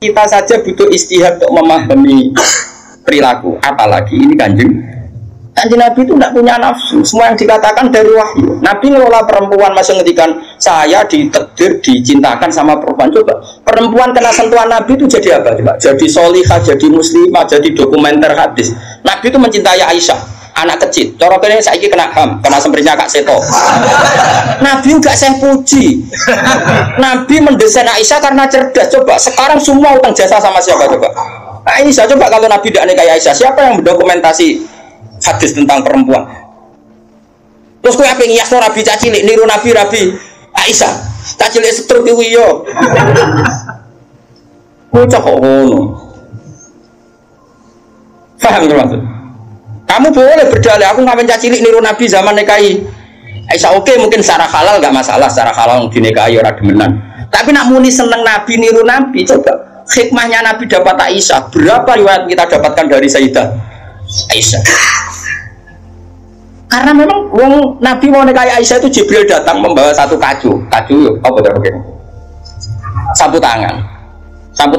Kita saja butuh istihad untuk memahami perilaku, apalagi ini kanjeng Nabi itu tidak punya nafsu. Semua yang dikatakan dari wahyu. Nabi ngelola perempuan, masih ngedikan saya ditakdir dicintakan sama perempuan. Coba perempuan kena sentuhan Nabi itu jadi apa? Coba jadi solihah, jadi muslimah, jadi dokumenter hadis. Nabi itu mencintai Aisyah, anak kecil. Cara kene saiki kena HAM, kena semprinya Kak Seto. Nabi enggak saya puji. Nabi mendesain Aisyah karena cerdas. Coba sekarang semua utang jasa sama siapa coba? Aisyah. Coba kalau Nabi tidak nikahi Aisyah, siapa yang mendokumentasi hadis tentang perempuan? Terus kowe ape ngiyasno Nabi cacilik niru Nabi Aisyah. Cacilik setruk iki yo. Bocah kok ngono. Paham maksud? Kamu boleh berdalih aku ngapain cacilik niru Nabi zaman nikahi Aisyah. Oke, mungkin secara halal enggak masalah, secara halal dinikahi ora demenan. Tapi nak muni seneng Nabi niru Nabi, coba hikmahnya Nabi dapat Aisyah. Berapa riwayat kita dapatkan dari Sayyidah Aisyah? Karena memang Nabi mau nikahi Aisyah itu Jibril datang membawa satu kacu apa begini? Sapu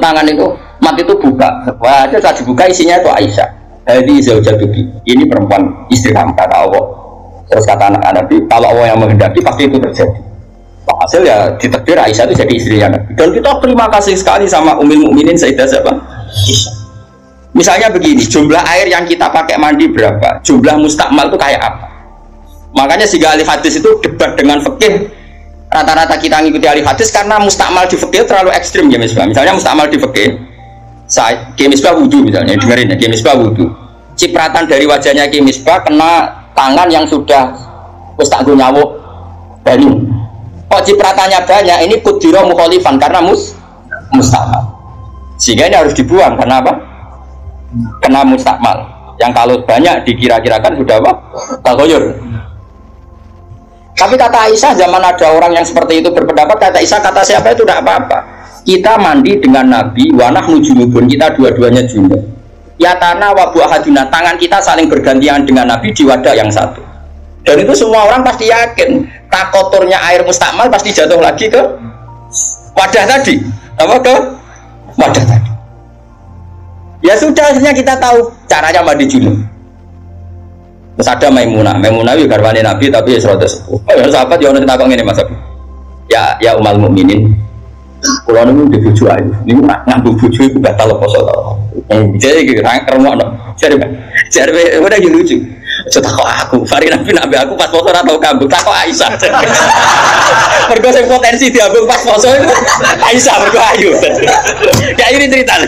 tangan itu mat itu buka. Wah, itu saat dibuka isinya itu Aisyah. Jadi zaujatuki, ini perempuan istri kamu kata Allah. Terus kata anak Nabi, kalau Allah yang menghendaki pasti itu terjadi. Hasil ya ditakdir Aisyah itu jadi istrinya Nabi. Dan kita terima kasih sekali sama Ummul Mukminin Sayyidah siapa? Aisyah. Misalnya begini, jumlah air yang kita pakai mandi berapa? Jumlah mustakmal itu kayak apa? Makanya sehingga ahli hadis itu debat dengan fikih. Rata-rata kita ngikuti ahli hadis karena mustakmal di fikih terlalu ekstrim ya misbah. Misalnya mustakmal di fikih, Misbah wudu misalnya, dengerin ya, Misbah wudu. Cipratan dari wajahnya Misbah kena tangan yang sudah mustakul nyawuk banyu. Kok cipratannya banyak, ini kudiro mukhalifan karena mustakmal. Sehingga ini harus dibuang, karena apa? Kena mustakmal. Yang kalau banyak dikira-kirakan sudah apa? Tagoyur. Tapi kata Aisyah, zaman ada orang yang seperti itu berpendapat, kata Aisyah, kata siapa itu tidak apa-apa. Kita mandi dengan Nabi, wanah nujumubun, kita dua-duanya junub. Ya tanah wabu ahadina, tangan kita saling bergantian dengan Nabi di wadah yang satu. Dan itu semua orang pasti yakin, tak kotornya air mustakmal pasti jatuh lagi ke wadah tadi. Apa ke wadah tadi? Ya sudah, akhirnya kita tahu caranya mandi junub. Terus ada Maimunah itu garwane Nabi tapi ya serata sepuh. Ya sahabat ya ono takon ngene Mas Abi. Ya Ummul Mukminin. Kulo niku ndek bojo ayu. Niku ngambung bojo iku batal poso to. Jadi iki ngremokno. Jare udah lucu. Aja takok aku, Fari Nabi aku pas poso ora tau kambung, takok Aisyah. Mergo sing potensi diambung pas poso itu Aisyah mergo ayu. Ya ini cerita.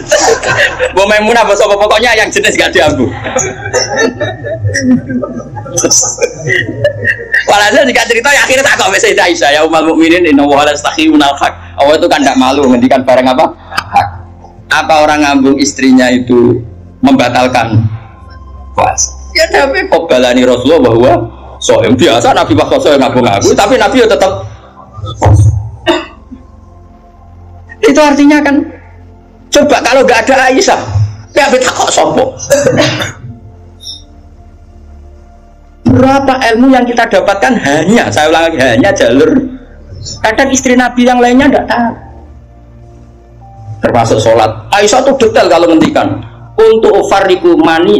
Mbok Maimunah apa pokoknya yang jenis gak diambung. Walhasil jika cerita ya akhirnya tak kok Sayyidah Aisyah ya Ummul Mukminin inna wa la yastakhiyuna al-haq. Allah itu kan tidak malu ngendikan barang apa? Hak. Apa orang ngambung istrinya itu membatalkan puasa? Ya tapi kobalani Rasulullah bahwa soem biasa Nabi pas soem ngambung aku, tapi Nabi ya tetap. Itu artinya kan coba kalau nggak ada Aisyah, ya beta kok sopo. Berapa ilmu yang kita dapatkan hanya, saya ulang lagi, hanya jalur. Kadang istri Nabi yang lainnya tidak tahu. Termasuk sholat. Aisyah itu detail kalau ngendikan. Untuk ufariku mani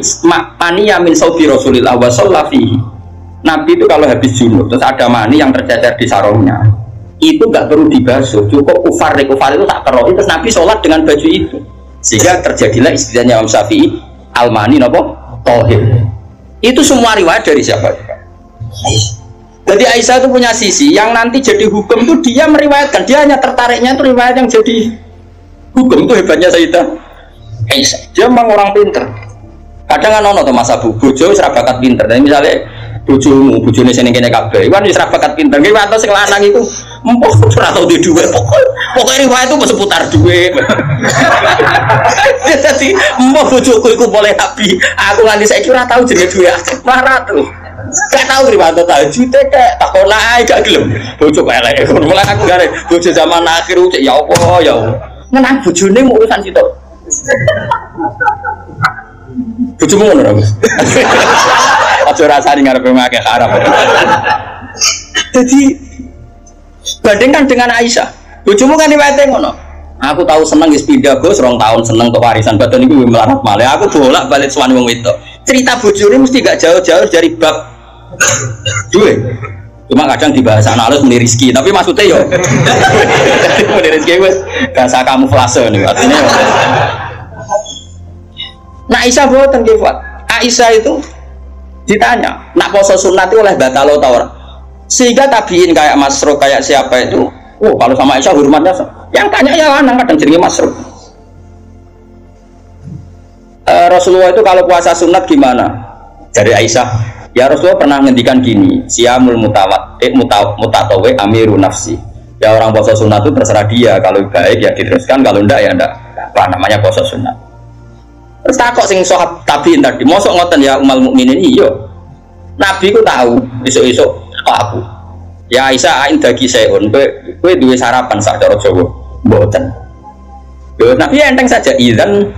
yamin saudi Rasulillah wa sallafihi. Nabi itu kalau habis junub terus ada mani yang tercecer di sarungnya, itu nggak perlu dibasuh, cukup ufar itu tak perlu. Terus Nabi sholat dengan baju itu, sehingga terjadilah istilahnya Imam Syafi'i al-mani nopo tohir. Itu semua riwayat dari siapa? Jadi Aisyah itu punya sisi yang nanti jadi hukum itu dia meriwayatkan, dia hanya tertariknya itu riwayat yang jadi hukum. Itu hebatnya Sayyidah Aisyah. Dia memang orang pinter. Kadang kan ono to Mas Abu, bojo wis ra bakat pinter. Dan misalnya bojone sing kene kabeh, iku wis ra bakat pinter. Ki wae sing lanang iku empuk ora tau duwe dhuwit. Pokoke riwayat itu seputar duit. Jadi empuk bojoku iku boleh Nabi. Aku nganti saiki ora tau jenenge duit. Marah tuh. Gak tahu riwayat tahajud kayak takon ae gak gelem. Bojo elek. Mulai aku gare bojo zaman akhir cek ya apa ya. Menang bojone mau urusan situ. Bojomu ngono Mas. Aja rasane ngarepe ngake haram. Jadi bandingkan dengan Aisyah. Bojomu kan riwayate ngono. Aku tahu seneng wis pindah Gus, 2 tahun seneng untuk warisan badan iku melarat malih. Aku bolak-balik suwani wong wedok. Cerita bojone mesti gak jauh-jauh dari bab duit. Cuma kadang di bahasa halus muni rezeki, tapi maksudnya yo muni rezeki wis bahasa kamuflase niku artinya. Nah Aisyah boten nggih, Pak. Aisyah itu ditanya, nak poso sunat itu oleh batalo ta ora? Sehingga tabiin kayak Masruq kayak siapa itu, kalau sama Aisyah hormatnya yang tanya ya lanang kadang jenenge Masruq. Rasulullah itu kalau puasa sunat gimana? Dari Aisyah, ya Rasulullah pernah ngendikan gini, siyamul mutatawi amiru nafsi. Ya orang puasa sunat itu terserah dia, kalau baik ya diteruskan, kalau enggak ya enggak. Apa namanya puasa sunat? Terus takok sing sahabat tabiin tadi, mosok ngoten ya umal mukminin iya. Nabi ku tahu esuk-esuk kok aku. Ya Aisyah ain dagi seun, kowe duwe sarapan sak cara Jawa. Mboten. Yo Nabi enteng saja idzan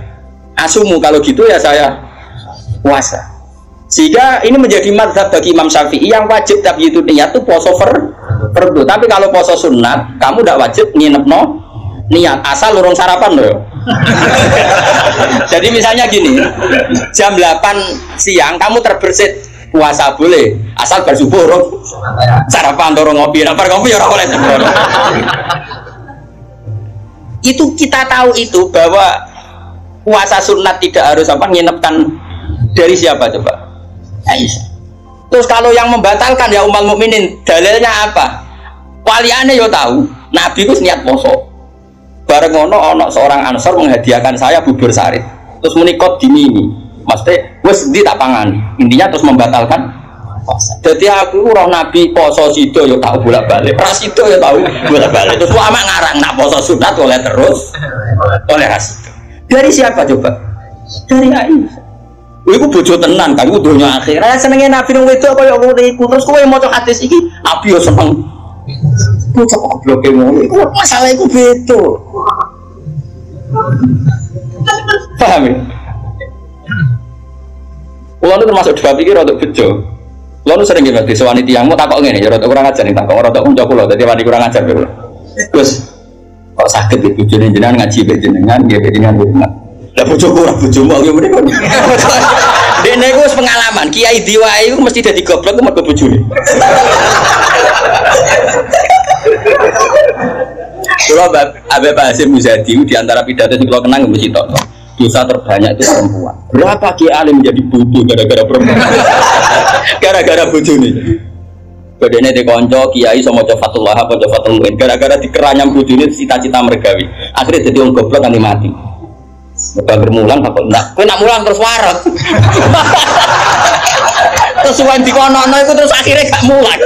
asumu kalau gitu ya saya puasa. Sehingga ini menjadi mazhab bagi Imam Syafi'i yang wajib tapi itu niat itu poso fardu. Tapi kalau poso sunat, kamu tidak wajib nginepno niat asal lurung sarapan loh. Jadi misalnya gini, jam 8 siang kamu terbersit puasa boleh, asal bersubuh sarapan dorong ngopi, lapar ngopi ya boleh. Itu kita tahu itu bahwa puasa sunat tidak harus apa nginepkan dari siapa coba? Aisyah. Terus kalau yang membatalkan ya ummul mukminin, dalilnya apa? Waliane yo tahu, Nabi itu niat poso. Bareng ono seorang Ansor menghadiahkan saya bubur sari. Terus menikot dimini. Maksudnya wis ndi tak pangani. Intinya terus membatalkan puasa. Jadi aku roh Nabi poso sido yo tahu bolak-balik. Ras sido yo tahu bolak-balik. Terus lama ngarang nak poso sunat oleh terus oleh ras. Dari siapa coba? Dari Aisyah. Iku bojo tenan kan iku donya akhir. Senenge Nabi nang wedok kaya ngono iku. Terus kowe maca hadis iki, Nabi yo seneng. Bocah goblok ngono iku masalah iku beda. Paham ya? Kulo nu termasuk dua pikir untuk bejo. Kulo nu sering ngerti sewani tiyangmu takok ngene ya rada kurang ajar ning takok rada kanca kulo dadi wani kurang ajar kulo. Terus kok saged iki bojone jenengan ngaji mbek jenengan nggih mbek jenengan bener. Lah bojoku ora bojomu yo mrene. Dene iku wis pengalaman, kiai diwae iku mesti dadi goblok ku mergo bojone. Kalau Abe Basim Muzadi di antara pidato yang kalau kenang mesti tok. Dosa terbanyak itu perempuan. Berapa kiai alim menjadi bodoh gara-gara perempuan? Gara-gara bodoh nih. Bedanya di konco kiai sama Fathullah apa Fathul Muin. Gara-gara dikeranyam bodoh ini cita-cita mergawi. Akhirnya jadi orang goblok nanti mati. Bapak bermulang apa enggak? Kau nak mulang terus warat. Terus wan dikono-kono itu terus akhirnya gak mulang.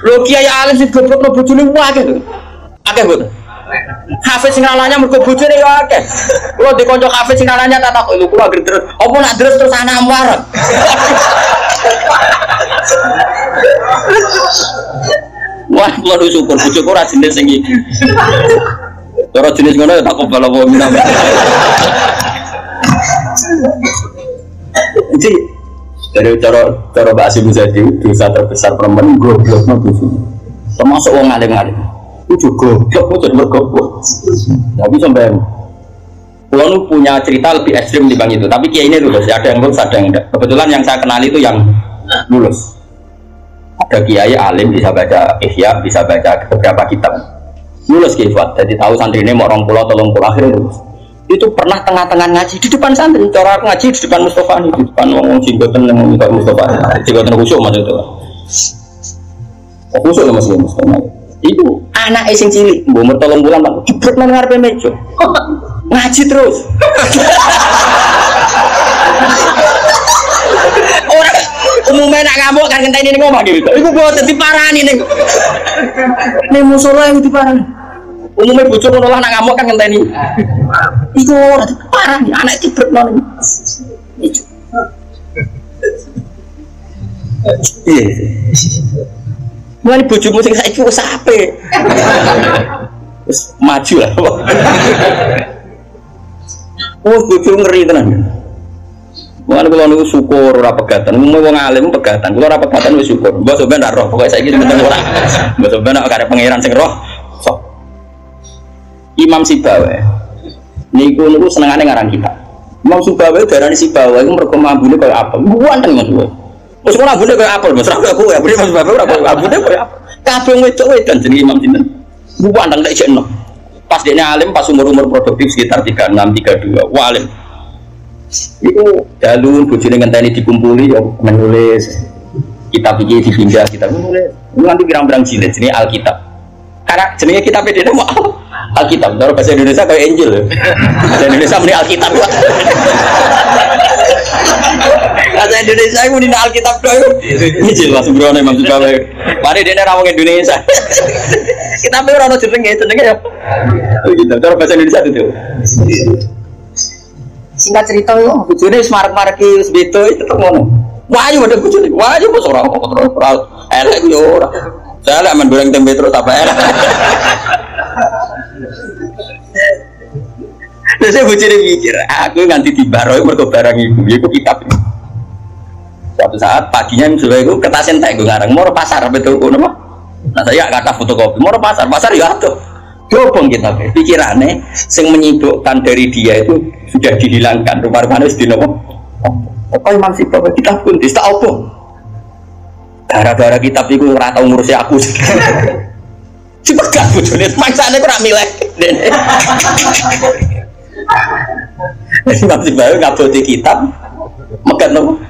Lho kiai alim sing goblok bojone akeh. Akeh mboten. Hafiz sing nalanya mergo bojone ya akeh. Kulo dikonco hafiz sing nalanya tak takok lho kulo anggere terus. Apa nak terus anak warat? Wah, kulo syukur bojoku ora jenis sing iki. Cara jenis ngono ya tak kobal apa minam. Jadi dari cara bahasa Muzadi dosa terbesar perempuan goblok no dosa. Termasuk wong alim-alim. Itu goblok jadi bergoblok. Tapi sampai Kulo punya cerita lebih ekstrim dibanding itu. Tapi kiai ini lulus, ada yang lulus, ada yang enggak. Kebetulan yang saya kenal itu yang lulus. Ada kiai alim bisa baca Ihya, bisa baca beberapa kitab. Lulus kiai Fuad. Jadi tahu santri ini mau 20 atau 30 akhirnya lulus. Itu pernah tengah-tengah ngaji di depan santri, cara aku ngaji di depan Mustafa ini, di depan ngomong jenggotan yang ngomong Mustafa, jenggotan khusyuk maksud itu. Khusyuk lah maksudnya Mustafa. Itu anak sing cilik, umur 3 bulan Pak, jebret nang ngarepe meja. Ngaji terus. Orang umumnya nak ngamuk kan ngenteni ning omah gitu. Iku boten diparani ning. Ning musala iku diparani. Umumnya bocor ngono lah nak ngamuk kan ngenteni. Iku ora diparani, anak jebret nang. Iya. Mulai bojomu sing saiki wis apik. Wis maju lah. Oh, bojo ngeri tenan. Mulane kula niku syukur ora pegatan. Wong alim pegatan. Kula ora pegatan wis syukur. Mbok sampean ora roh, pokoke saiki penting ora. Mbok sampean nek arep pangeran sing roh. Sok. Imam Sibawa. Niku senengane ngarang kitab. Imam Sibawa darani Sibawa iku mergo ambune koyo apel. Wonten Mas. Wis ora ambune koyo apel, Mas. Ora aku ya, Imam Sibawa ora koyo ambune koyo apel. Kabeh wedok-wedan jenenge Imam sinten. Wonten tak jekno. Pas dene alim pas umur-umur produktif sekitar 36 32. Alim. Iku dalun bojone ngenteni dikumpuli yo menulis kitab iki dipindah kitab menulis. Nanti pirang-pirang jilid jenenge Alkitab. Karena jenenge kitab dene mau Alkitab, kalau bahasa Indonesia kayak Injil. Bahasa Indonesia muni Alkitab. Bahasa Indonesia muni Alkitab doang. Injil Mas Bro Imam Sibawa. Mari dene ra wong Indonesia. Kitab ora ono jenenge ya. Gitu. Kalau bahasa Indonesia itu. Singkat cerita yo, bojone wis marek-mareki wis beda itu ngono. Wayu ada bojone. Wayu kok ora kok elek yo ora. Saya lek men goreng tempe terus apa elek. Terus saya bujine mikir, aku nganti dibaroi mergo barang iku kitab. Suatu saat paginya sudah itu kertas entek gue ngarang, mau pasar betul kono mah. Nah saya kata fotokopi, mau pasar ya tuh. Dobong kita pikirannya, yang menyibukkan dari dia itu sudah dihilangkan. Rumah-rumahnya sudah nopo. Apa Imam Sibawa kita pun tidak apa. Gara-gara kitab itu rata ngurusnya aku. Coba gak bujone, maksane kok ora milih. Imam Sibawa ngaboti kitab, megat nopo?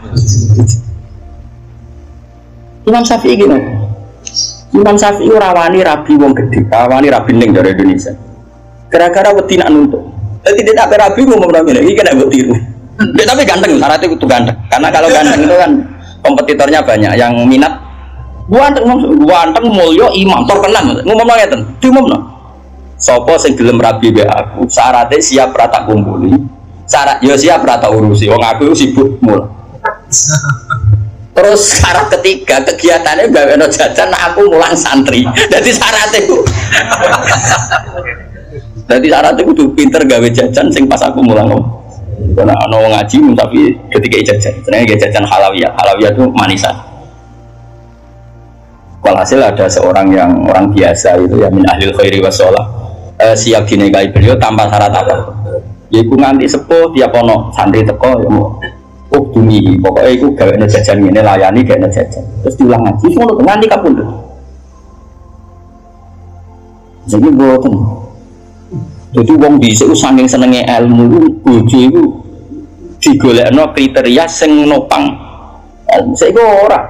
Imam Syafi'i gini. Imam Syafi'i rawani rabi wong gede, rawani rabi ning dari Indonesia. Gara-gara wedi nak nuntut. Jadi dia tak rabi ngomong rabi ini kena buat tiru. Dia tapi ganteng, syaratnya itu ganteng. Karena kalau ganteng itu kan kompetitornya banyak yang minat. Ganteng mulya imam terkenal. Ngomong ngeten, diumumno. Sapa sing gelem rabi be aku, syaratnya siap rata kumpuli. Syarat ya siap rata urusi. Wong aku sibuk mul. Terus syarat ketiga kegiatannya gawe no jajan, aku mulang santri. Jadi syaratnya itu. Jadi syaratnya itu pinter gawe jajan, sing pas aku mulang. Karena ono ngaji tapi ketika jajan, sebenarnya jajan halawiyah. Halawiyah itu manisan. Walhasil ada seorang yang orang biasa itu ya min ahlil khairi wassalah, siap dinikahi beliau tanpa syarat apa. Yaiku nganti sepuh tiap ono santri teko ya mau. Oh demi pokoknya itu gawe jajan ini layani gawe jajan terus diulang ngaji semua nganti kapundhut. Jadi boten. Jadi wong dhisik saking senenge ilmu bojo iku digolekno kriteria sing nopang. Saiki ora.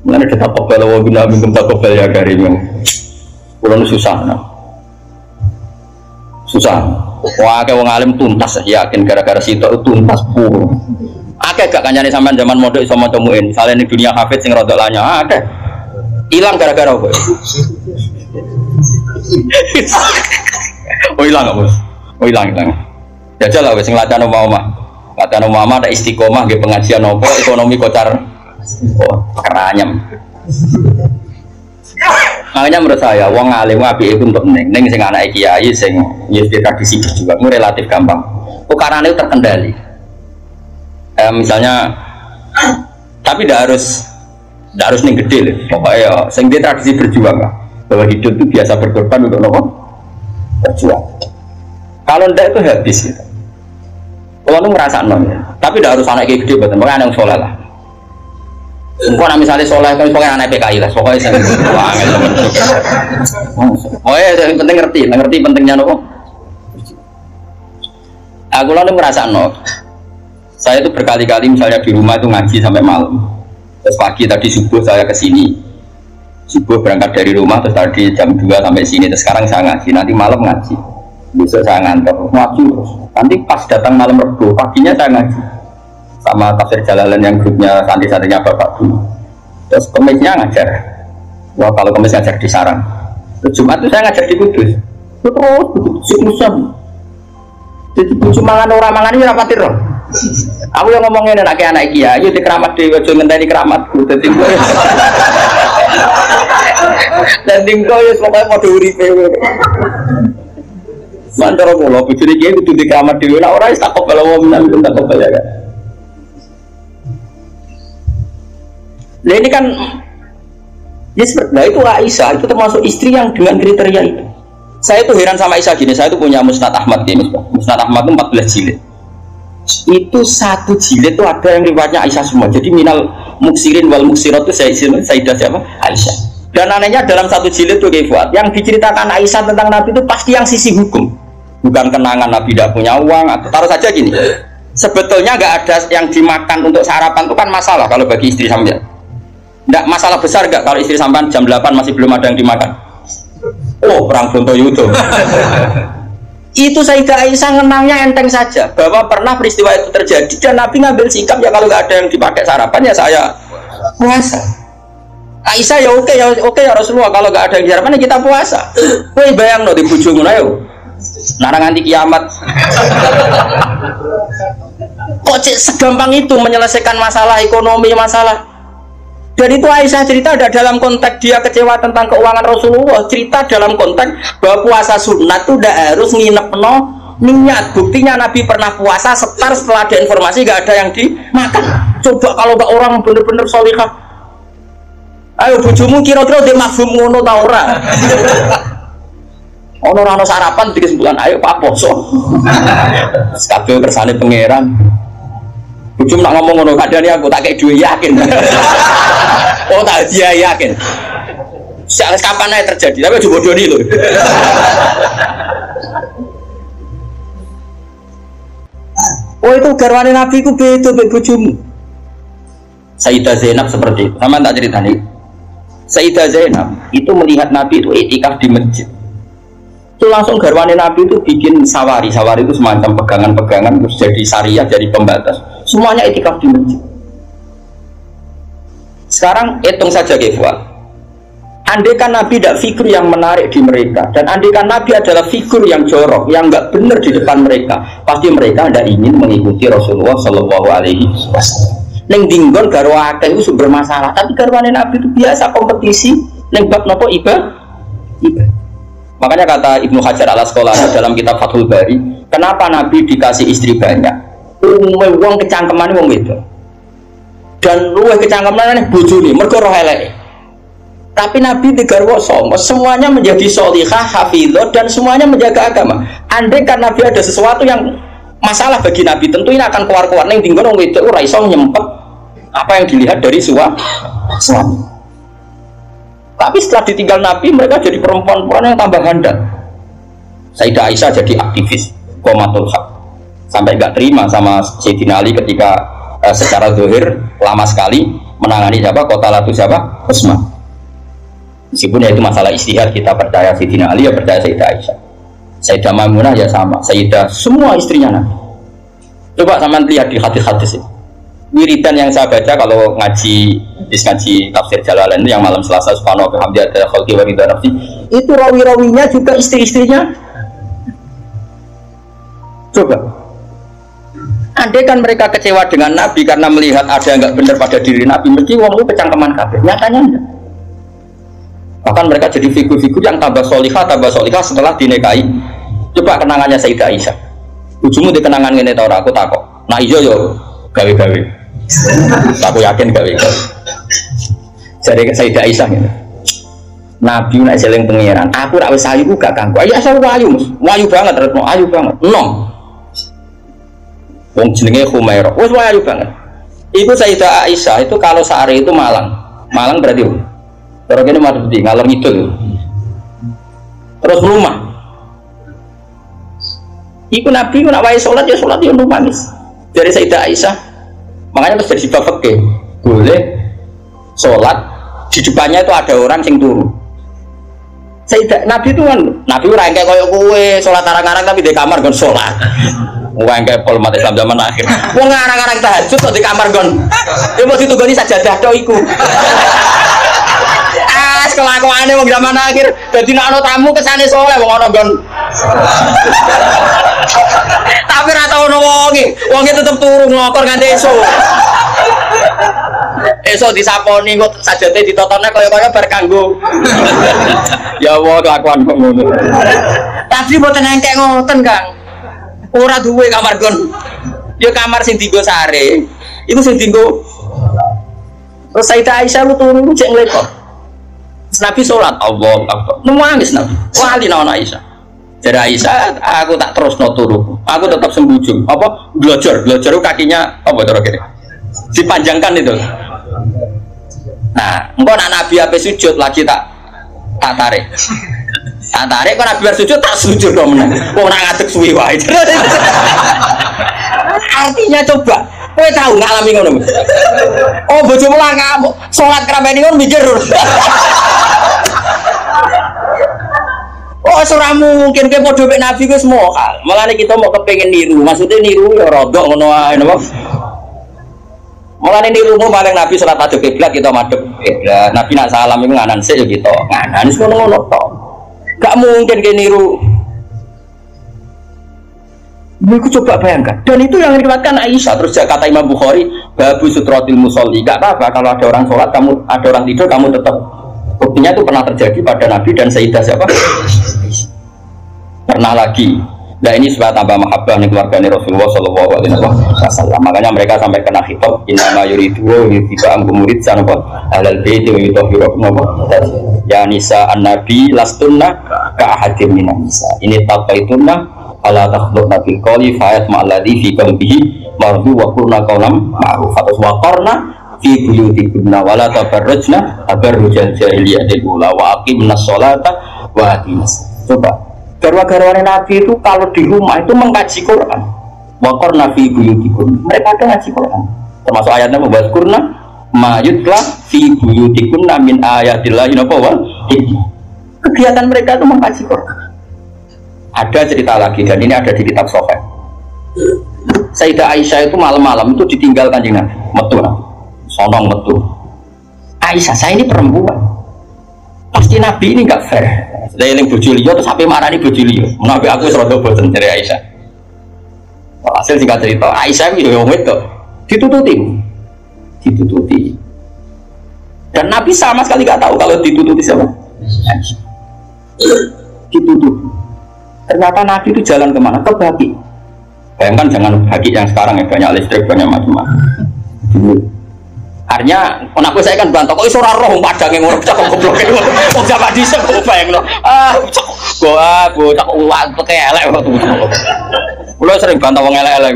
Mengenai kita kebal wa bina minkum takobal ya karim. Kulo susah nah. Susah. Wah, kayak wong alim tuntas yakin gara-gara sitok tuntas pur. Akeh gak kancane sampean zaman mondok iso maca muin. Misale ning dunia hafid sing rodok lanya, akeh. Ilang gara-gara apa? Oh ilang apa, Bos? Oh ilang. Jajal lah wis nglacak omah-omah. Lacak omah ada istiqomah nggih pengajian apa ekonomi kocar. Oh, keranyam. Makanya menurut saya, wong alim apik itu untuk neng sing anak kiai sing ya tradisi berjuang itu relatif gampang. Ukarane itu terkendali. Misalnya, tapi tidak harus neng gede loh. Pokoknya sing dia tradisi berjuang lah. Bahwa hidup itu biasa berkorban untuk nopo berjuang. Kalau ndak itu habis gitu. Kalau lu ngerasa ya. Tapi tidak harus anak kiai gede, betul. Pokoknya anak yang soleh lah. Pokoknya misalnya soleh kan pokoknya anak PKI lah, pokoknya saya angel temen. Oh ya, yang penting ngerti pentingnya nopo. Aku lalu merasa saya itu berkali-kali misalnya di rumah itu ngaji sampai malam. Terus pagi tadi subuh saya ke sini, subuh berangkat dari rumah terus tadi jam 2 sampai sini. Terus sekarang saya ngaji, nanti malam ngaji, besok saya ngantor ngaji terus. Nanti pas datang malam Rebo, paginya saya ngaji. Sama tafsir Jalalain yang grupnya santri-santrinya Bapak dulu. Terus Kemisnya ngajar. Wah kalau Kemis ngajar di Sarang. Terus Jumat itu saya ngajar di Kudus. Terus siklusnya. Jadi cuma orang mangan ini rapatir loh. Aku yang ngomongin anak kiai, ayo di keramat dewa, jangan ngenteni keramatku. Jadi dan tinggal ya pokoknya mau diuripe. Mantar aku loh, jadi kiai itu di keramat dewa. Nah orang tak kepala wong tak kepala ya kan. Nah ini kan ya seperti itu Aisyah itu termasuk istri yang dengan kriteria itu Saya itu heran sama Aisyah gini, saya itu punya Musnad Ahmad ini, Musnad Ahmad itu 14 jilid. Itu satu jilid itu ada yang riwayatnya Aisyah semua. Jadi minal muksirin wal muksirat itu Sayyidah siapa? Aisyah. Dan anehnya dalam satu jilid itu Fuad, yang diceritakan Aisyah tentang Nabi itu pasti yang sisi hukum, bukan kenangan Nabi tidak punya uang. Atau taruh saja gini, sebetulnya nggak ada yang dimakan untuk sarapan itu kan masalah kalau bagi istri sampean. Nggak masalah besar nggak kalau istri sampean jam 8 masih belum ada yang dimakan. Oh, perang Brontoyudo. Itu Sayyidah Aisyah ngenangnya enteng saja bahwa pernah peristiwa itu terjadi dan Nabi ngambil sikap ya kalau nggak ada yang dipakai sarapan ya saya puasa. Aisyah ya oke ya Rasulullah, kalau nggak ada yang sarapan ya kita puasa. Woi bayang no di bojomu ayo. Narang nganti kiamat. Kok segampang itu menyelesaikan masalah ekonomi masalah. Dan itu Aisyah cerita ada dalam konteks dia kecewa tentang keuangan Rasulullah, cerita dalam konteks bahwa puasa sunat itu tidak harus nginep niat. Buktinya Nabi pernah puasa setar setelah ada informasi nggak ada yang dimakan. Coba kalau nggak orang bener-bener solihah, ayo bojomu kira-kira dia mafhum ngono ta ora? Ono sarapan di kesimpulan ayo Pak Poso. Kabeh kersane pangeran. Ujung nak ngomong ngono kadane aku tak kek duwe yakin. Oh tak dia yakin. Sejak kapan aja terjadi, tapi coba bodoni lho. Oh itu garwane Nabi ku beda mbek bojomu. Sayyidah Zainab seperti itu. Sama tak ceritani. Sayyidah Zainab itu melihat Nabi itu iktikaf di masjid. Itu langsung garwane Nabi itu bikin sawari itu semacam pegangan-pegangan terus jadi syariah, jadi pembatas semuanya iktikaf di masjid. Sekarang hitung saja Kefwa, andai kan Nabi tidak figur yang menarik di mereka dan andai kan Nabi adalah figur yang jorok yang nggak benar di depan mereka, pasti mereka tidak ingin mengikuti Rasulullah Shallallahu Alaihi Wasallam. Neng dinggon garwa akeh itu sumber masalah, tapi garwane Nabi itu biasa kompetisi neng bab nopo ibadah. Makanya kata Ibnu Hajar al Asqalani dalam kitab Fathul Bari, kenapa Nabi dikasih istri banyak? Wong kecangkeman wong itu. Dan luwih kecangkeman bojone mergo roh eleke. Tapi Nabi digarwa songo, semuanya menjadi sholihah, hafizah dan semuanya menjaga agama. Andai kan Nabi ada sesuatu yang masalah bagi Nabi, tentu ini akan keluar-keluar ning dinggon wong wedok ora iso nyempet apa yang dilihat dari suami. Tapi setelah ditinggal Nabi, mereka jadi perempuan-perempuan yang tambah handal. Sayyidah Aisyah jadi aktivis qomatul haq, sampai nggak terima sama Sayyidina Ali ketika secara zahir lama sekali menangani siapa kota Latu siapa Utsman. Meskipun ya itu masalah istihad, kita percaya Sayyidina Ali ya percaya Sayyidah Aisyah. Sayyidah Maimunah ya sama, Sayyidah semua istrinya Nabi. Coba sama lihat di hadis-hadis ini. Wiridan yang saya baca kalau ngaji tafsir Jalalain itu yang malam Selasa subhanahu wa ta'ala khalqi wa ridha nafsi, itu rawi-rawinya juga istri-istrinya. Coba andai kan mereka kecewa dengan Nabi karena melihat ada yang nggak benar pada diri Nabi, mesti wong itu kecangkeman kabeh. Nyatanya enggak. Bahkan mereka jadi figur-figur yang tambah solihah setelah dinikahi. Coba kenangannya Sayyidah Aisyah. Ujungmu di kenangan ngene ta ora, aku takok. Nah iya yo gawe-gawe. Aku yakin gawe-gawe. Jadi Sayyidah Aisyah gitu. Nabi nak seling pangeran, aku rak wis ayu gak kanggo. Ayo asal ayu, Mas. Ayu banget, retno ayu banget. Nom. Wong jenenge Humairah. Wis ayu banget. Iku Sayyidah Aisyah itu kalau sehari itu Malang. Malang berarti terus kene madhep di ngalor ngidul. Terus rumah. Iku Nabi nak wae salat ya nangis. Dari Sayyidah Aisyah. Makanya terus jadi bab fikih. Boleh salat di depannya itu ada orang sing turu. Sayyidah Nabi itu kan Nabi ora engke koyo kowe salat arang-arang tapi di kamar gon salat. Wong engke pol umat Islam zaman akhir. Wong arang-arang tahajud kok di kamar gon. Ya mau ditunggoni sajadah tok iku. Kelakuane wong zaman akhir dadi nek ana tamu kesane saleh wong ana nggon. Tapi ra tau ono wonge tetep turu nglokor nganti esuk. Esuk disaponi kok sajate ditotone kaya-kaya bar kanggo. Ya Allah kelakuan kok ngono. Tapi mboten engkek ngoten, Kang. Ora duwe kamar nggon. Ya kamar sing dienggo sare. Iku sing dienggo. Terus Sayyidah Aisyah lu turu cek nglekok. Nabi sholat, Allah Akbar, nangis Nabi, wali naon Aisyah. Jadi Aisyah, aku tak terus turu, aku tetap sembujung. Apa? Glojor kakinya apa terus gini? Dipanjangkan itu. Nah, engkau nak Nabi apa sujud lagi tak tarik. Tak tarik, kok Nabi sujud tak sujud dong menang. Kok nak ngadeg suwi wae. Artinya coba, kowe tahu ngalami ngono. Oh, bojomu lah kamu salat kramene ngono mikir. Oh, ora mungkin ke padha mek Nabi ku semua. Malah kita mau kepengin niru, maksudnya niru ya rodok ngono ae napa. Malah niru mu paling Nabi salat madhep kiblat kita madhep kiblat. Nabi nak salam iku nganan sik ya kita. Nganan wis ngono-ngono tok. Gak mungkin ke niru. Aku coba bayangkan. Dan itu yang diriwayatkan Aisyah. Terus kata Imam Bukhari, babu sutratil musolli. Gak apa-apa kalau ada orang sholat, kamu ada orang tidur, kamu tetap. Buktinya itu pernah terjadi pada Nabi dan Sayyidah siapa? Pernah lagi. Nah ini supaya tambah mahabbah nih keluarganya Rasulullah Shallallahu Alaihi Wasallam. Makanya mereka sampai kena khitab inama yuridu tiba ambu murid sanapa halal baiti wa yutahhirukum ya nisa an-nabi lastunna ka ahadin minan nisa. Ini taqaitunna ala takhluqna bil qawli fa'at ma'alladhi fi qalbihi mardu wa qurna qawlam ma'ruf wa qarna fi buyutikunna wa la tabarrujna tabarrujal jahiliyatil ula wa aqimnas sholata wa atinas. Coba garwa-garwane Nabi itu kalau di rumah itu mengkaji Quran. Wa qarna fi buyutikunna. Mereka ada ngaji Quran. Termasuk ayatnya membahas Qur'an ma yutla fi buyutikunna min ayatillahi wa kegiatan mereka itu mengkaji Quran. Ada cerita lagi dan ini ada di kitab Sahih. Sayyidah Aisyah itu malam-malam itu ditinggal Kanjeng Nabi, metu, sonong metu. Aisyah, saya ini perempuan. Pasti Nabi ini enggak fair. Saya eling bojo liya terus sampai marani bojo liya. Nabi aku wis rada boten dari Aisyah. Hasil singkat cerita, Aisyah itu yo wedok. Ditututi. Dan Nabi sama sekali enggak tahu kalau ditututi siapa. Aisyah. Ditututi. Ternyata Nabi itu jalan kemana? Ke Baki. Bayangkan jangan Baki yang sekarang ya banyak listrik, banyak macam-macam. Artinya, aku saya kan bantah, kok iso ora roh padangnya ngono cakok goblok e. Wong jaman dhisik kok bayangno. Cakok ulang pakai elek kok. Kulo sering bantah wong elek-elek.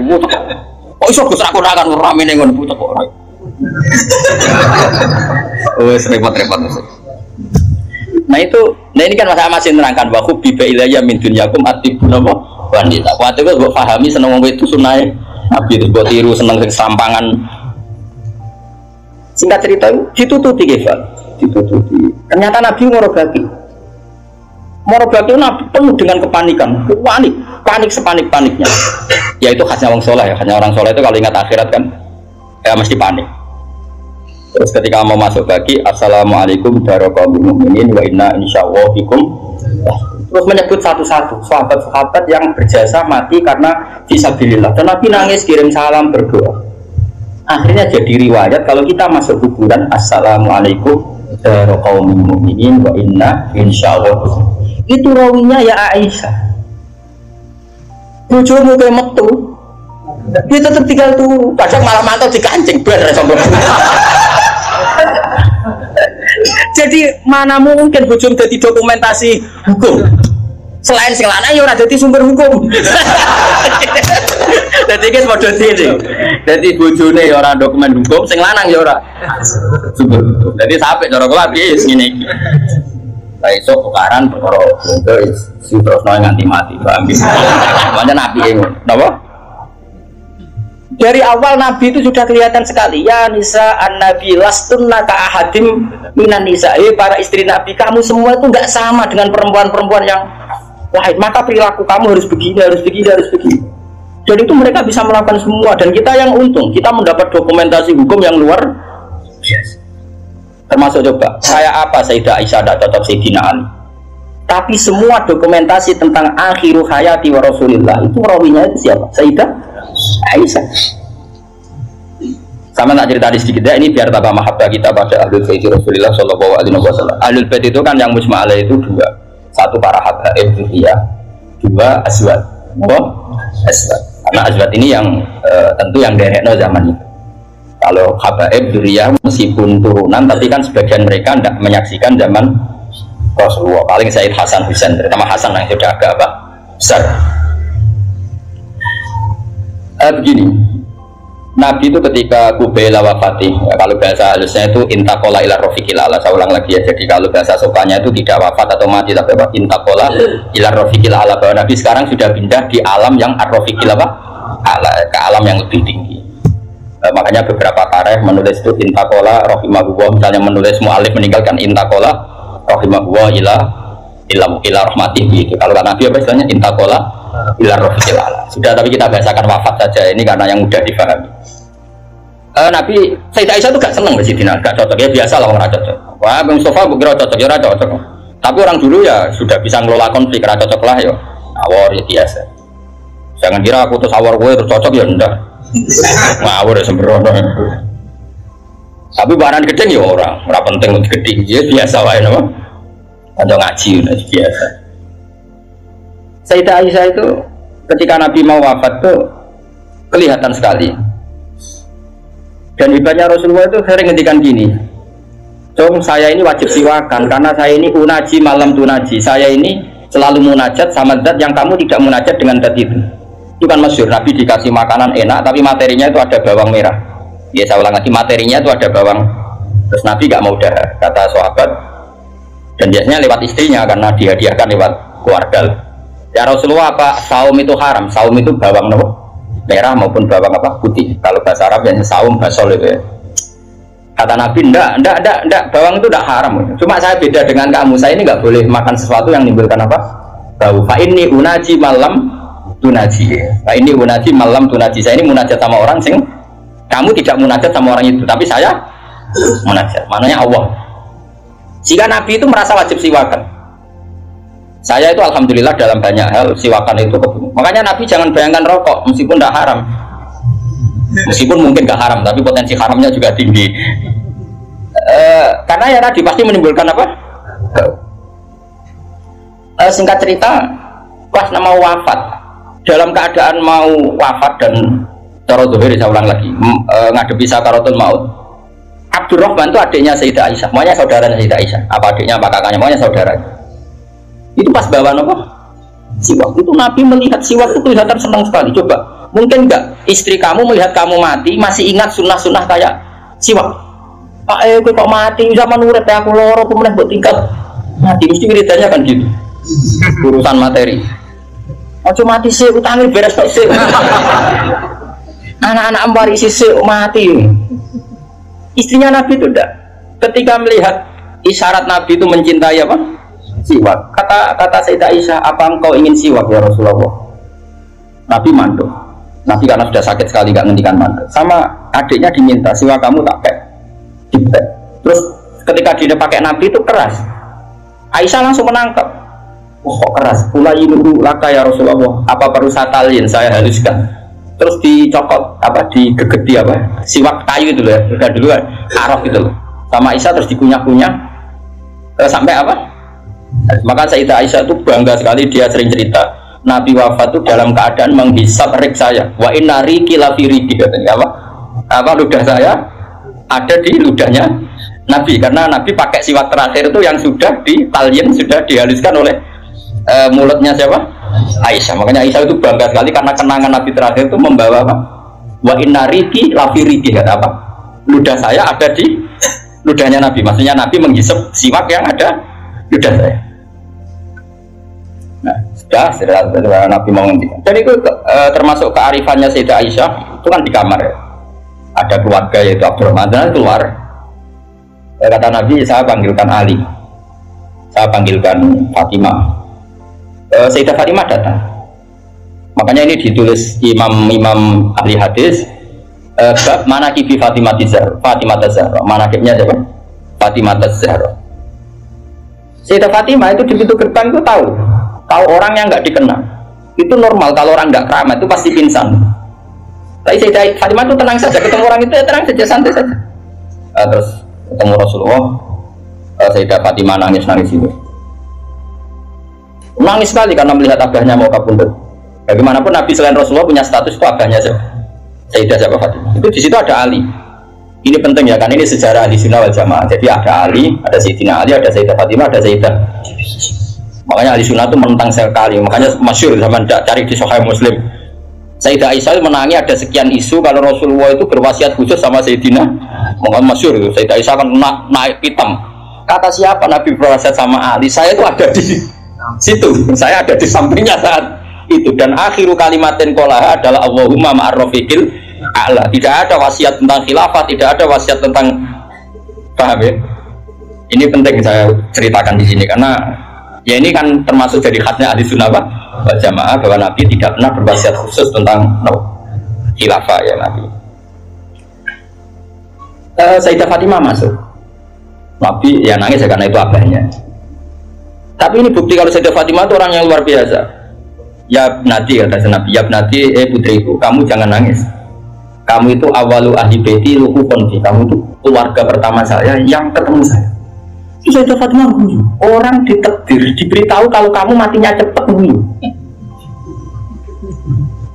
Kok iso Gus ra konakan ramene ngono pucuk kok. Wes repot-repot. Nah ini kan masa masih menerangkan bahwa biba ilayya min dunyakum atibun apa wanita. Waktu itu gue pahami seneng wong itu sunai Nabi itu gue tiru seneng sampangan. Singkat cerita ditututi Kefal, ditututi. Ternyata Nabi morobaki itu Nabi penuh dengan kepanikan, panik sepanik-paniknya. Ya itu khasnya orang soleh ya, khasnya orang soleh itu kalau ingat akhirat kan ya mesti panik. Terus ketika mau masuk bagi assalamualaikum warahmatullahi wabarakatuh wa inna insyaallah bikum. Terus menyebut satu-satu sahabat-sahabat yang berjasa mati karena fisabilillah. Dan Nabi nangis kirim salam berdoa. Akhirnya jadi riwayat kalau kita masuk kuburan assalamualaikum warahmatullahi wabarakatuh wa inna insyaallah. Itu rawinya ya Aisyah. Bojomu kayak metu. Dia tetap tinggal tuh. Padahal malam mantau dikancing bar sombong. Jadi mana mungkin bojom jadi dokumentasi hukum selain sing lanang ya ora dadi sumber hukum. Dadi iki padha dhewe. Dadi bojone ya ora dokumen hukum, sing lanang ya ora sumber hukum. Dadi sampe cara kula piye ngene iki. Lah iso tukaran perkara wis terusno nganti mati, paham iki. Pancen apike ngono. Napa? Dari awal Nabi itu sudah kelihatan sekali ya nisa an-nabi lastunna ka ahadim minan nisa. Para istri Nabi kamu semua itu enggak sama dengan perempuan-perempuan yang lain. Maka perilaku kamu harus begini. Dan itu mereka bisa melakukan semua dan kita yang untung, kita mendapat dokumentasi hukum yang luar biasa. Termasuk coba, kayak apa Sayyidah Aisyah tidak cocok Sayyidina Ali. Tapi semua dokumentasi tentang akhiru hayati wa Rasulillah itu rawinya itu siapa? Sayyidah Aisyah. Sama tak cerita sedikit ya, ini biar tambah mahabbah kita pada Ahlul Bait Rasulullah Shallallahu Alaihi Wasallam. Ahlul Bait itu kan yang mujma' alaih itu dua, satu para habaib dzurriyyah, dua azwaj. Azwaj. Karena azwaj ini yang tentu yang derekno zaman itu. Kalau habaib dzurriyyah meskipun turunan, tapi kan sebagian mereka tidak menyaksikan zaman Rasulullah. Paling Sayyid Hasan Husain, terutama Hasan yang sudah agak besar. Begini, Nabi itu ketika Kubaila wafati, ya, kalau bahasa halusnya itu intakola ila rofiqil ala. Saya ulang lagi ya. Jadi kalau bahasa sopannya itu tidak wafat atau mati, tapi apa? Intakola ila rofiqil ala. Bahwa Nabi sekarang sudah pindah di alam yang ar-rofiqil apa? Ala, ke alam yang lebih tinggi. Makanya beberapa kareh menulis itu intakola rohimahullah. Misalnya menulis mu'alif meninggalkan intakola rohimahullah ila rahmatih gitu. Kalau Nabi apa istilahnya intakola ila rofiqil ala. Sudah, tapi kita bahasakan wafat saja ini karena yang mudah dipahami. Nabi Sayyidah Aisyah itu gak seneng Sidina, gak cocok ya, biasa lah orang cocok. Wah, Bang Mustafa begitu cocok ya, cocok. Tapi orang dulu ya sudah bisa ngelola konflik, cocok lah ya. Awor ya biasa. Jangan kira aku terus awor gue terus cocok ya enggak. Ngawur ya sembrono. Tapi barang gede ya orang penting untuk gede, ya biasa wae napa. Ada ngaji udah biasa. Sayyidah Aisyah itu ketika Nabi mau wafat tuh kelihatan sekali. Dan hebatnya Rasulullah itu sering ngendikan gini, "Cung, saya ini wajib siwakan karena saya ini unaji malam tunaji. Saya ini selalu munajat sama zat yang kamu tidak munajat dengan zat itu." Itu kan masyhur, Nabi dikasih makanan enak tapi materinya itu ada bawang merah. Ya saya ulang lagi, materinya itu ada bawang. Terus Nabi gak mau dahar, kata sahabat. Dan biasanya lewat istrinya karena dihadiahkan lewat keluarga. Ya Rasulullah, apa saum itu haram? Saum itu bawang merah maupun bawang apa putih. Kalau bahasa Arab biasanya saum basol itu ya. Kata Nabi, enggak, bawang itu enggak haram. Cuma saya beda dengan kamu. Saya ini enggak boleh makan sesuatu yang menimbulkan apa? Bau. Fa ini unaji malam tunaji. Fa ini unaji malam tunaji. Saya ini munajat sama orang sing kamu tidak munajat sama orang itu, tapi saya munajat. Maknanya Allah. Jika Nabi itu merasa wajib siwakan. Saya itu alhamdulillah dalam banyak hal siwakan itu. Makanya Nabi jangan bayangkan rokok meskipun tidak haram. Meskipun mungkin gak haram, tapi potensi haramnya juga tinggi. Karena ya tadi pasti menimbulkan apa? Singkat cerita, pas mau wafat, dalam keadaan mau wafat dan cara zuhir, saya ulang lagi, ngadepi sakaratul maut. Abdurrahman itu adiknya Sayyidah Aisyah, maunya saudaranya Sayyidah Aisyah. Apa adiknya, apa kakaknya, maunya saudaranya. Itu pas bawa apa? Siwak. Itu Nabi melihat siwak itu kelihatan senang sekali. Coba, mungkin enggak istri kamu melihat kamu mati masih ingat sunnah-sunnah kayak siwak. Pak kok mati zaman urip aku loro kemudian buat tinggal mati mesti wiridannya kan gitu. Urusan materi. Ojo mati sih, utangi beres tok sih. Anak-anak ambari sih mati. Istrinya Nabi itu enggak. Ketika melihat isyarat Nabi itu mencintai apa? Siwak. Kata Sayyidah Aisyah, apa engkau ingin siwak ya Rasulullah? Nabi mandul. Nabi karena sudah sakit sekali gak ngendikan mandul. Sama adiknya diminta siwak kamu tak pakai. Dipek. Terus ketika dia pakai Nabi itu keras. Aisyah langsung menangkap. Oh kok keras? Ulayinu laka ya Rasulullah. Apa perlu satalin saya haluskan? Terus dicokot apa digegedi apa? Siwak kayu itu loh ya. Udah dulu arok gitu loh. Sama Aisyah terus dikunyah-kunyah. Sampai apa? Maka Sayyidah Aisyah itu bangga sekali, dia sering cerita Nabi wafat itu dalam keadaan menghisap rik saya. Wa inna riki lafi riki, katanya apa ludah saya ada di ludahnya Nabi, karena Nabi pakai siwak terakhir itu yang sudah ditalyin, sudah dihaluskan oleh mulutnya siapa? Aisyah. Makanya Aisyah itu bangga sekali karena kenangan Nabi terakhir itu membawa apa? Wa inna riki lafi riki, kata apa? Ludah saya ada di ludahnya Nabi. Maksudnya Nabi menghisap siwak yang ada ludah saya. Nah, sudah Nabi mau ngendikan. Jadi itu termasuk kearifannya Sayyidah Aisyah itu kan di kamar ya. Ada keluarga yaitu Abdurrahman dan keluar. Kata Nabi, saya panggilkan Ali, saya panggilkan Fatimah. Sayyidah Fatimah datang. Makanya ini ditulis imam ahli hadis. Bab manaqib Fatimah Zahra. Manaqibnya siapa? Fatimah Zahra. Sayyidah Fatimah itu di pintu gerbang itu tahu orang yang nggak dikenal itu normal, kalau orang nggak keramat itu pasti pingsan. Tapi Sayyidah Fatimah itu tenang saja, ketemu orang itu ya tenang saja, santai saja. Terus ketemu Rasulullah, Sayyidah Fatimah nangis itu, nangis sekali karena melihat abahnya mau kabundut. Bagaimanapun Nabi selain Rasulullah punya status itu abahnya siapa? Sayyidah siapa Fatimah. Itu di situ ada Ali. Ini penting ya, kan ini sejarah Ahlussunnah wal Jamaah. Jadi ada Ali, ada Sayyidina Ali, ada Sayyidah Fatimah, ada Sayyidah. Makanya ahli sunnah itu menentang sekali. Makanya masyhur zaman cari di Sahih Muslim. Sayyidah Aisyah menangi ada sekian isu kalau Rasulullah itu berwasiat khusus sama Sayyidina Muhammad, masyhur itu. Sayyidah Aisyah kan naik hitam. Kata siapa Nabi berwasiat sama Ali? Saya itu ada di situ. Saya ada di sampingnya saat itu. Dan akhiru kalimatin qolaha adalah Allahumma ma'ar rafiqil a'la. Tidak ada wasiat tentang khilafah, tidak ada wasiat tentang, paham ya? Ini penting saya ceritakan di sini karena ya ini kan termasuk dari khasnya ahli sunnah wal jamaah bahwa Nabi tidak pernah berwasiat khusus tentang khilafah ya Nabi. Sayyidah Fatimah masuk. Nabi ya nangis ya karena itu abahnya. Tapi ini bukti kalau Sayyidah Fatimah itu orang yang luar biasa. Ya Nabi kata Nabi, ya Nabi, putriku, kamu jangan nangis. Kamu itu awalu ahli baiti luhu konfi. Kamu itu keluarga pertama saya yang ketemu saya. Itu Sayyidah Fatimah guyu. Orang ditakdir, diberitahu kalau kamu matinya cepat guyu.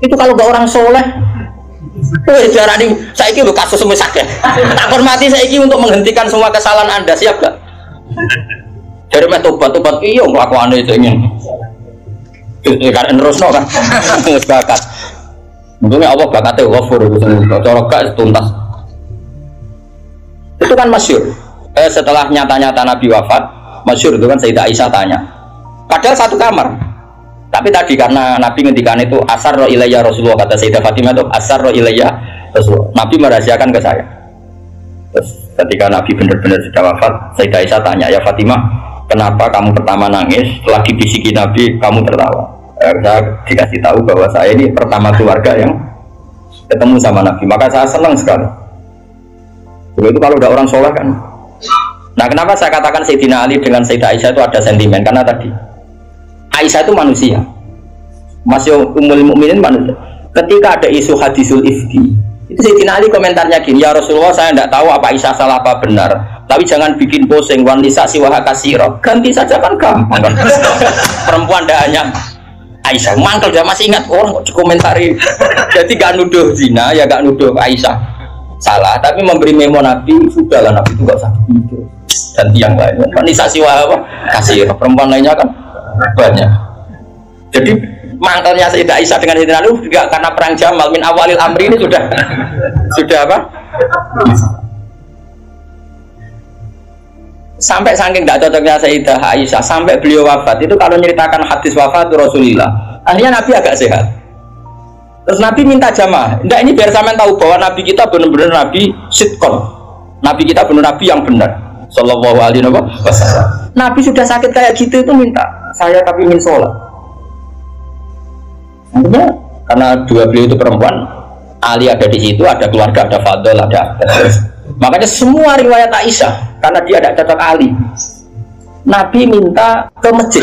Itu kalau gak orang soleh. Jarang nih, saya ini udah kasus semua sakit. Tak hormati saya ini untuk menghentikan semua kesalahan Anda, siap gak? Dari tobat iya, aku aneh itu ingin. Karena terus no kan, bakat. Untungnya Allah bakatnya wafur, corok gak tuntas. Itu kan masyhur. Setelah nyata-nyata Nabi wafat, masyhur itu kan Sayyidah Aisyah tanya. Padahal satu kamar. Tapi tadi karena Nabi ngendikan itu asarro ilayya Rasulullah, kata Sayyidah Fatimah itu asarro ilayya Rasulullah. Nabi merahasiakan ke saya. Terus ketika Nabi benar-benar sudah wafat, Sayyidah Aisyah tanya, ya Fatimah, kenapa kamu pertama nangis? Setelah dibisiki Nabi, kamu tertawa. Saya dikasih tahu bahwa saya ini pertama keluarga yang ketemu sama Nabi. Maka saya senang sekali. Itu kalau udah orang soleh kan. Nah, kenapa saya katakan Sayyidina Ali dengan Sayyidah Aisyah itu ada sentimen? Karena tadi Aisyah itu manusia, masih Ummul Mukminin manusia. Ketika ada isu hadisul ifki, itu Sayyidina Ali komentarnya gini, ya Rasulullah, saya tidak tahu apa Aisyah salah apa benar, tapi jangan bikin pusing. Wan lisa siwaha kasiro, ganti saja kan gampang kan? Perempuan tidak hanya Aisyah, mangkel dia masih ingat orang kok komentari. Jadi gak nuduh zina, ya gak nuduh Aisyah salah, tapi memberi memo Nabi, sudahlah Nabi itu gak usah pikir. Ganti yang lain. Wan lisa siwaha kasiro, perempuan lainnya kan banyak. Jadi mantelnya Sayyidah Aisyah dengan Sayyidina Ali juga karena perang Jamal min awalil amri ini sudah apa? Sampai saking tidak cocoknya Sayyidah Aisyah sampai beliau wafat itu kalau menceritakan hadis wafat Rasulullah, akhirnya Nabi agak sehat. Terus Nabi minta jamaah. Enggak, ini biar sampean tahu bahwa Nabi kita benar-benar Nabi sidqon. Nabi kita benar Nabi yang benar. Sallallahu alaihi wasallam. Nabi sudah sakit kayak gitu itu minta saya tapi ingin sholat. Artinya karena dua beliau itu perempuan, Ali ada di situ, ada keluarga, ada Fadl, ada. Makanya semua riwayat Aisyah karena dia tidak cocok Ali. Nabi minta ke masjid.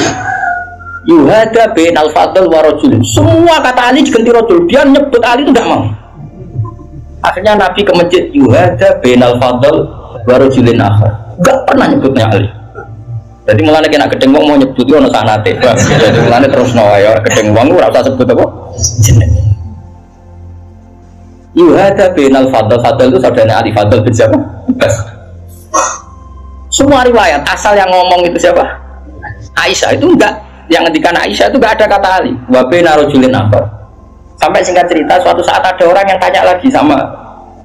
Yuhada bin al Fadl wa rajul. Semua kata Ali diganti rajul. Dia nyebut Ali itu tidak mau. Akhirnya Nabi ke masjid. Yuhada bin al Fadl wa rajulin akhar. Enggak pernah nyebutnya Ali. Jadi mulanya kena gedeng wong mau nyebut itu ono sanate. Jadi mulanya terus ya gedeng wong ora usah sebut apa jeneng. Yuhada bin al Fadl. Fadl itu saudaranya Ali. Fadl bin siapa? Bas. Semua riwayat asal yang ngomong itu siapa? Aisyah. Itu enggak, yang ngendikan Aisyah itu enggak ada kata Ali. Wa bina rajulin akhar. Sampai singkat cerita suatu saat ada orang yang tanya lagi sama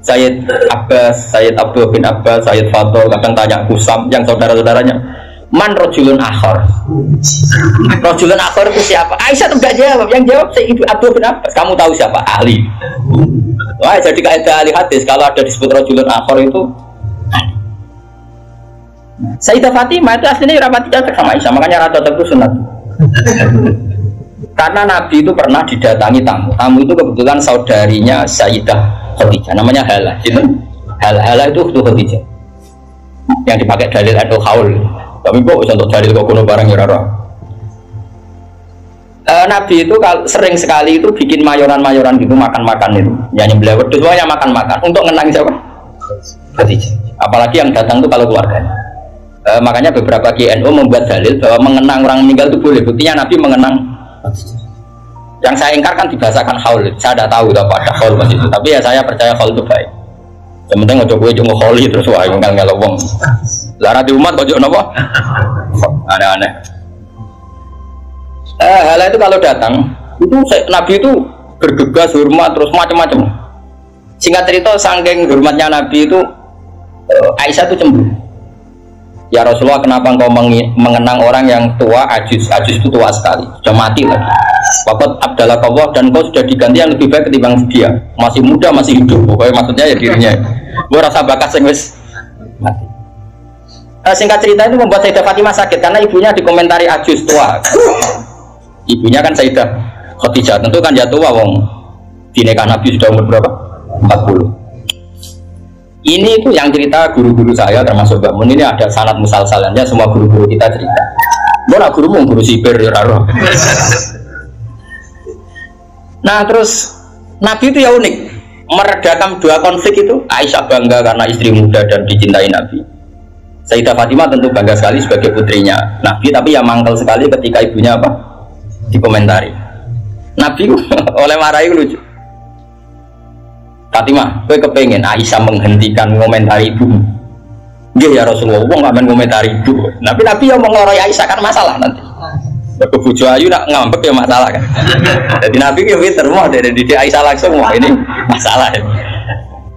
Sayyid Abbas, Sayyid Abdul bin Abbas, Sayyid Fadl, kadang tanya Kusam yang saudara-saudaranya, man rajulun akhar. Rajulun akhar itu siapa? Aisyah tuh enggak jawab, yang jawab Sayyid Abdul bin Abbas. Kamu tahu siapa? Ali. Wah, jadi kaidah ahli hadis kalau ada disebut rajulun akhar itu Sayyidah Fatimah itu aslinya rapati cocok sama Aisyah, makanya rata cocok itu sunat. Karena Nabi itu pernah didatangi tamu. Tamu itu kebetulan saudarinya Sayyidah Khadijah, namanya Hala. Itu Hala itu Khadijah. Yang dipakai dalil atau haul. Tapi kok untuk dalil kok kuno barang ya rara. Nabi itu sering sekali itu bikin mayoran-mayoran gitu, makan-makan itu. Nyanyi beliau wedhus semuanya makan-makan untuk ngenang siapa? Khadijah. Apalagi yang datang itu kalau keluarganya. Makanya beberapa GNU membuat dalil bahwa mengenang orang meninggal itu boleh. Buktinya Nabi mengenang. Yang saya ingkar kan dibahasakan haul. Saya tidak tahu apa ada haul pas itu. Tapi ya saya percaya haul itu baik. Yang penting ojo kowe jung kholi terus wae ngel wong. Lah di umat ojo napa? Aneh-aneh. Hala itu kalau datang itu Nabi itu bergegas hormat terus macam-macam. Singkat cerita saking hormatnya Nabi itu Aisyah itu cemburu. Ya Rasulullah, kenapa engkau mengenang orang yang tua, ajus itu tua sekali, sudah mati lagi. Waqat abdallah Allah, dan kau sudah diganti yang lebih baik ketimbang dia. Masih muda, masih hidup. Pokoknya maksudnya ya dirinya. Gue rasa bakat sing wis mati. Singkat cerita itu membuat Sayyidah Fatimah sakit karena ibunya dikomentari ajus tua. Ibunya kan Sayyidah Khadijah, tentu kan ya tua wong. Di nikah Nabi sudah umur berapa? 40. Ini itu yang cerita guru-guru saya termasuk Mbak Mun, ini ada sanad musalsalannya, semua guru-guru kita cerita. Mana gurumu guru sipir ya raro. Nah terus Nabi itu ya unik, meredakan dua konflik itu. Aisyah bangga karena istri muda dan dicintai Nabi. Sayyidah Fatimah tentu bangga sekali sebagai putrinya Nabi, tapi ya mangkel sekali ketika ibunya apa? Dikomentari. Nabi oleh marahi lucu. Fatimah, gue kepengen Aisyah menghentikan komentari ibu. Nggih ya Rasulullah, wong nggak main komentari ibu. Nabi yang mengoroi Aisyah kan masalah nanti. Bojo ayu nak ngambek ya masalah kan. Jadi Nabi yang pinter mau dari Aisyah langsung wah ini masalah.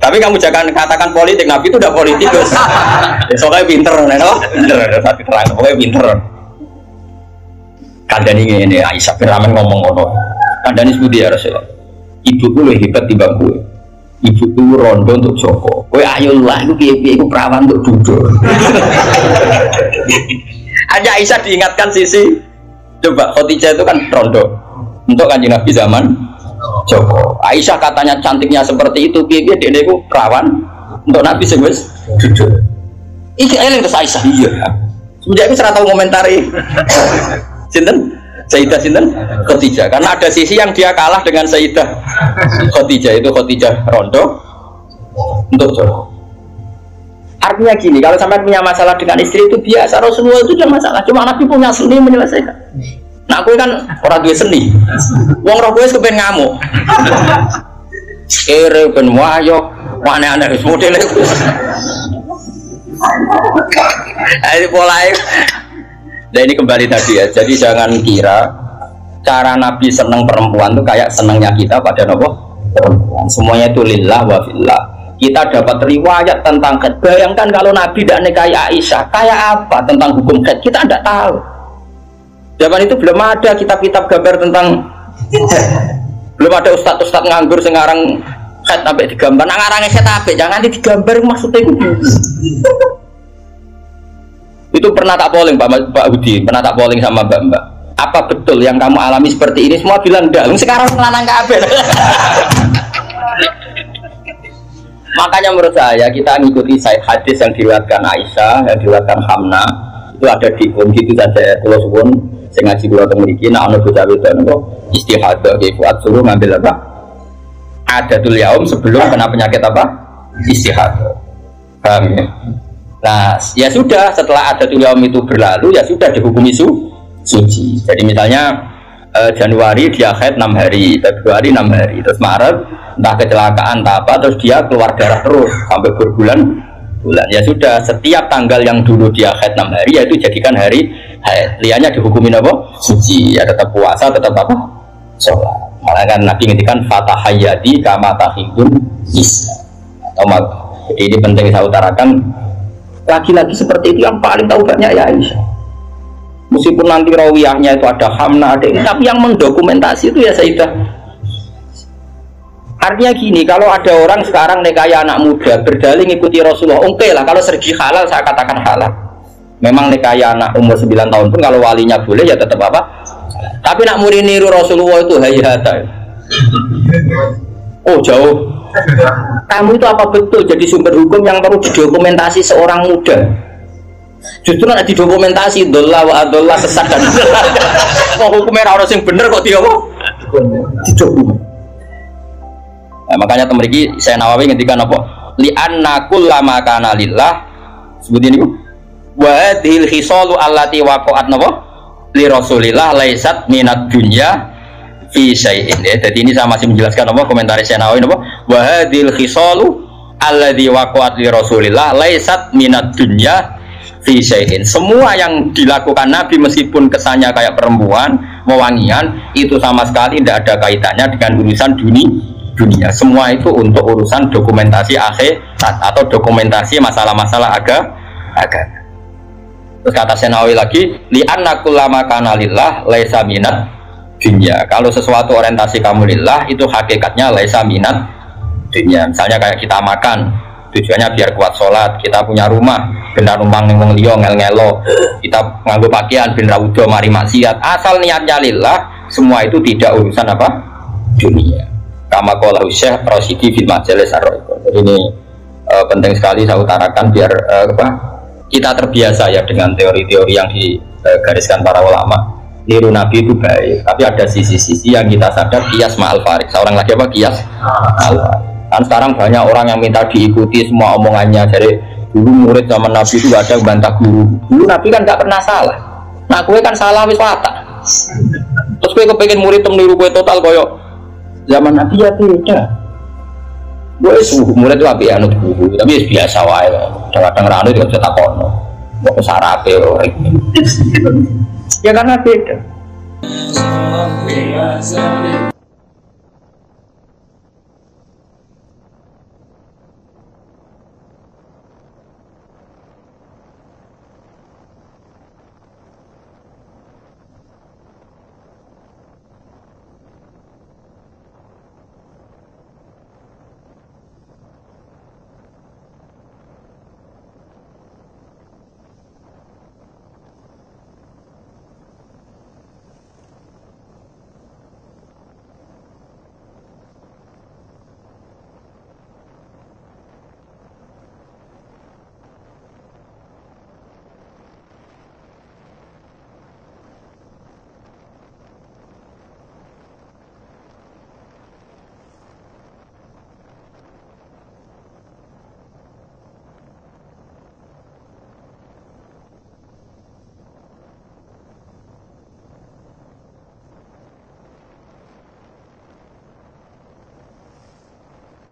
Tapi kamu jangan katakan politik, Nabi itu udah politikus. Soalnya pinter, no? Pinter, tapi terang, pokoknya pinter. Kandani ini Aisyah Firaman ngomong ngono. Kandani sebudi ya Rasulullah. Ibuku lebih hebat timbang gue. Ibuku rondo untuk Joko. Kowe ayo lah, iku piye-piye iku perawan untuk duduk. Aja Aisyah diingatkan sisi. Coba Khadijah itu kan rondo untuk Kanjeng Nabi zaman Joko. Aisyah katanya cantiknya seperti itu, piye-piye dene iku perawan untuk Nabi sing wis duduk. Iki eling terus Aisyah. Iya. Semenjak itu ora tau komentari. Sinten? Sayyidah sinten? Khadijah. Karena ada sisi yang dia kalah dengan Sayyidah Khadijah, itu Khadijah rondo untuk Joko. Artinya gini, kalau sampai punya masalah dengan istri itu biasa, Rasulullah itu jangan masalah. Cuma Nabi punya seni menyelesaikan. Nah, aku kan orang duwe seni. Wong roh kowe kepen ngamuk. Kere ben wayo, aneh-aneh wis modele. Ayo polahe. Nah ini kembali tadi ya, jadi jangan kira cara Nabi senang perempuan itu kayak senangnya kita pada perempuan. Semuanya itu lillah wa fillah. Kita dapat riwayat tentang haid. Bayangkan kalau Nabi tidak nikahi Aisyah, kayak apa tentang hukum haid? Kita tidak tahu. Zaman itu belum ada kitab-kitab gambar tentang belum ada ustadz-ustadz nganggur sekarang haid sampai digambar. Nah ngarangnya haid apa? Jangan digambar maksudnya itu. Itu pernah tak polling Pak Budi, pernah tak polling sama Mbak. Apa betul yang kamu alami seperti ini? Semua bilang enggak. Sekarang lanang kabeh. Makanya menurut saya kita mengikuti hadis yang diriwayatkan Aisyah, yang diriwayatkan Hamna, itu ada di gitu saja. Kalau suwun sing ngaji kula teng mriki nek ana bocah wedok niku istihadah nggih kuat suruh ngambil apa? Adatul yaum sebelum kena penyakit apa? Istihadah. Paham ya? Nah, ya sudah setelah adatul yaum itu berlalu ya sudah dihukumi suci. Jadi misalnya Januari dia haid 6 hari, Februari 6 hari, terus Maret entah kecelakaan entah apa terus dia keluar darah terus sampai berbulan-bulan. Ya sudah setiap tanggal yang dulu dia haid 6 hari ya itu jadikan hari haid. Liannya dihukumin apa? Suci. Ya tetap puasa, tetap apa? Sholat. Malah kan Nabi ngintikan fatahayyati kama tahidun nisa. Jadi ini penting saya utarakan. Lagi-lagi seperti itu yang paling tahu banyak ya Aisyah. Meskipun nanti rawiyahnya itu ada Hamna, ada ini, tapi yang mendokumentasi itu ya Sayyidah. Artinya gini, kalau ada orang sekarang nikahi anak muda berdalih ngikuti Rasulullah, oke lah, kalau segi halal saya katakan halal. Memang nikahi anak umur 9 tahun pun kalau walinya boleh ya tetap apa. Tapi nak muri niru Rasulullah itu hayata. Oh jauh. Kamu itu apa betul jadi sumber hukum yang perlu didokumentasi seorang muda? Justru nanti didokumentasi dolla wa adolla sesat dan kok hukumnya orang yang bener kok dia apa? Didokumen. Nah, makanya temeriki saya Nawawi ngendikan apa? Li anna kullama kana lillah seperti ini. Wa hadhil khisalu allati waqa'at napa? Li Rasulillah laisat minad dunya fi syai'in. Jadi ini saya masih menjelaskan apa komentar saya Nawawi apa? Wa hadhil khisalu alladzi waqa'at li Rasulillah laisat minad dunya fi syai'in. Semua yang dilakukan Nabi meskipun kesannya kayak perempuan, wewangian itu sama sekali tidak ada kaitannya dengan urusan dunia. Semua itu untuk urusan dokumentasi akhirat atau dokumentasi masalah-masalah agama. Terus kata Senawi lagi, li'anna kullama kana lillah laisa minat dunya. Kalau sesuatu orientasi kamu lillah itu hakikatnya laisa minat dunya. Misalnya kayak kita makan, tujuannya biar kuat sholat, kita punya rumah, benar numpang ning wong liya ngel-ngelo, kita nganggo pakaian ben ra udo mari maksiat. Asal niatnya lillah, semua itu tidak urusan apa? Dunia. Kama qala Syekh Rasyidi fil Majalis Ar-Ra'iqah. Ini penting sekali saya utarakan biar kita terbiasa ya dengan teori-teori yang digariskan para ulama. Niru Nabi itu baik, tapi ada sisi-sisi yang kita sadar kias ma'al farik. Seorang lagi apa kias ma'al farik. Kan sekarang banyak orang yang minta diikuti semua omongannya. Jadi dulu murid zaman Nabi itu gak ada bantah guru. Dulu Nabi kan gak pernah salah. Nah gue kan salah wis watak. Terus gue kepengen murid meniru gue total koyok zaman Nabi ya beda. Gue murid itu api anut guru, tapi biasa wae. Kadang-kadang ranu juga bisa takono. Mau ke sarape orang. Ya karena beda.